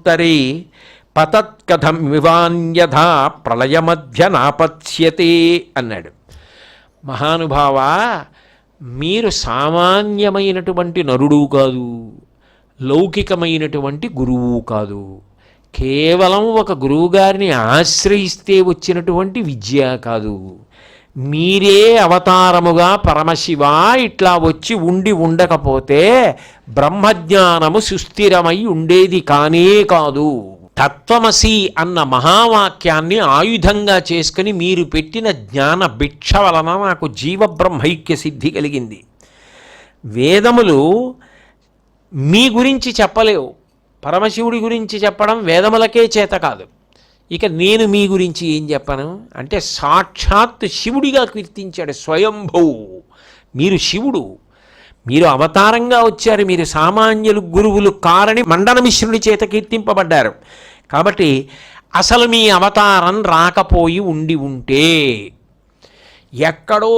కూపాంతరే పతత్కథం వివాన్యథా ప్రళయమధ్య నాపత్స్యతే అన్నాడు. మహానుభావ, మీరు సామాన్యమైనటువంటి నరుడు కాదు, లౌకికమైనటువంటి గురువు కాదు, కేవలం ఒక గురువుగారిని ఆశ్రయిస్తే వచ్చినటువంటి విద్య కాదు. మీరే అవతారముగా పరమశివ ఇట్లా వచ్చి ఉండకపోతే బ్రహ్మజ్ఞానము సుస్థిరమై ఉండేది కానే కాదు. తత్వమసి అన్న మహావాక్యాన్ని ఆయుధంగా చేసుకుని మీరు పెట్టిన జ్ఞాన భిక్ష వలన నాకు జీవబ్రహ్మైక్య సిద్ధి కలిగింది. వేదములు మీ గురించి చెప్పలేవు, పరమశివుడి గురించి చెప్పడం వేదములకే చేత కాదు. ఇక నేను మీ గురించి ఏం చెప్పను అంటే, సాక్షాత్ శివుడిగా కీర్తించాడు స్వయంభూ. మీరు శివుడు, మీరు అవతారంగా వచ్చారు, మీరు సామాన్యులు గురువులు కారని మండనమిశ్రుడి చేత కీర్తింపబడ్డారు. కాబట్టి అసలు మీ అవతారం రాకపోయి ఉంటే ఎక్కడో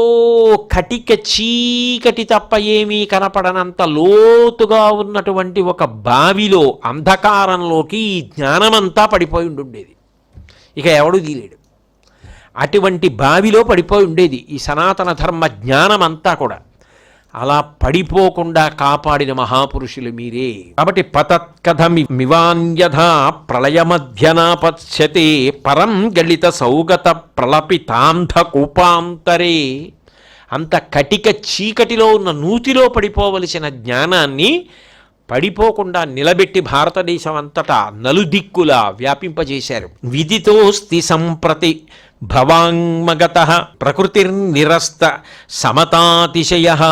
కటిక చీకటి తప్ప ఏమీ కనపడనంత లోతుగా ఉన్నటువంటి ఒక బావిలో అంధకారంలోకి ఈ జ్ఞానమంతా పడిపోయి ఉండేది. ఇక ఎవడు తీలేడు. అటువంటి బావిలో పడిపోయి ఉండేది ఈ సనాతన ధర్మ జ్ఞానమంతా కూడా. అలా పడిపోకుండా కాపాడిన మహాపురుషులు మీరే. కాబట్టి పతత్కథమివాన్యథా ప్రళయమధ్యనాపత్స్యతే పరం గళిత సౌగత ప్రలపితాంధ కూపాంతరే. అంత కటిక చీకటిలో ఉన్న నూతిలో పడిపోవలసిన జ్ఞానాన్ని పడిపోకుండా నిలబెట్టి భారతదేశం అంతటా నలుదిక్కులా వ్యాపింపజేశారు. విదితోస్తి సంప్రతి భవాంగతః ప్రకృతిర్నిరస్త సమతాతిశయః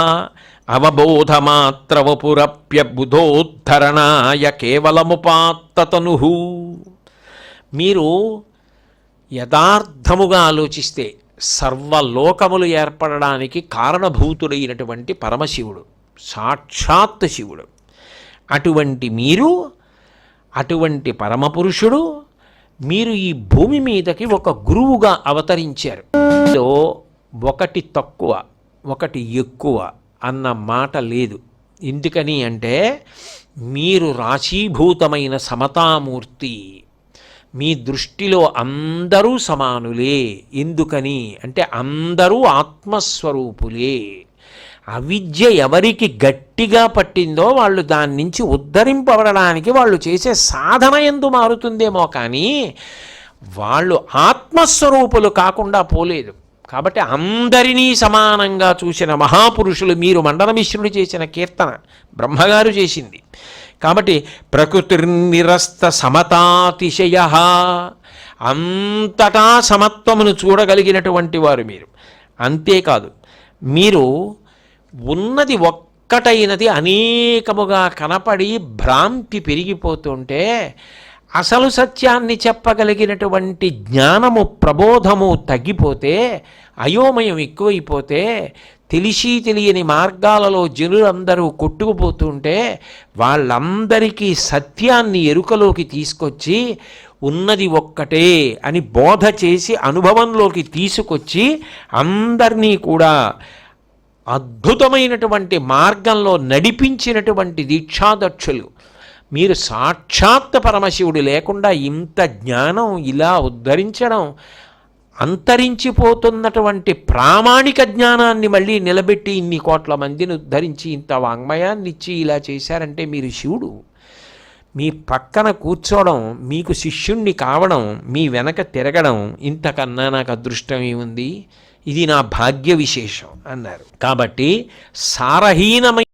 అవబోధమాత్రవపురప్యబుధోద్ధరణాయ కేవలముపాత్తతనుః. మీరు యథార్థముగా ఆలోచిస్తే సర్వలోకములు ఏర్పడడానికి కారణభూతుడైనటువంటి పరమశివుడు, సాక్షాత్ శివుడు. అటువంటి మీరు, అటువంటి పరమపురుషుడు, మీరు ఈ భూమి మీదకి ఒక గురువుగా అవతరించారు. ఒకటి తక్కువ ఒకటి ఎక్కువ అన్న మాట లేదు. ఎందుకని అంటే మీరు రాశీభూతమైన సమతామూర్తి. మీ దృష్టిలో అందరూ సమానులే. ఎందుకని అంటే అందరూ ఆత్మస్వరూపులే. అవిద్య ఎవరికి గట్టిగా పట్టిందో వాళ్ళు దాని నుంచి ఉద్ధరింపబడడానికి వాళ్ళు చేసే సాధన యందు మారుతుందేమో కానీ వాళ్ళు ఆత్మస్వరూపులు కాకుండా పోలేదు. కాబట్టి అందరినీ సమానంగా చూసిన మహాపురుషులు మీరు. మండనమిశ్రుడు చేసిన కీర్తన బ్రహ్మగారు చేసింది. కాబట్టి ప్రకృతిర్నిరస్త సమతాతిశయః, అంతటా సమత్వమును చూడగలిగినటువంటి వారు మీరు. అంతేకాదు, మీరు ఉన్నది ఒక్కటైనది అనేకముగా కనపడి భ్రాంతి పెరిగిపోతుంటే అసలు సత్యాన్ని చెప్పగలిగినటువంటి జ్ఞానము ప్రబోధము తగ్గిపోతే, అయోమయం ఎక్కువైపోతే, తెలిసి తెలియని మార్గాలలో జనులందరూ కొట్టుకుపోతుంటే వాళ్ళందరికీ సత్యాన్ని ఎరుకలోకి తీసుకొచ్చి ఉన్నది ఒక్కటే అని బోధ చేసి అనుభవంలోకి తీసుకొచ్చి అందరినీ కూడా అద్భుతమైనటువంటి మార్గంలో నడిపించినటువంటి దీక్షాదక్షులు మీరు. సాక్షాత్ పరమశివుడు లేకుండా ఇంత జ్ఞానం ఇలా ఉద్ధరించడం, అంతరించిపోతున్నటువంటి ప్రామాణిక జ్ఞానాన్ని మళ్ళీ నిలబెట్టి ఇన్ని కోట్ల మందిని ఉద్ధరించి ఇంత వాంగ్మయాన్ని ఇచ్చి ఇలా చేశారంటే మీరు శివుడు. మీ పక్కన కూర్చోవడం, మీకు శిష్యుణ్ణి కావడం, మీ వెనక తిరగడం, ఇంతకన్నా నాకు అదృష్టం ఏముంది? ఇది నా భాగ్య విశేషం అన్నారు. కాబట్టి సారహీనమైన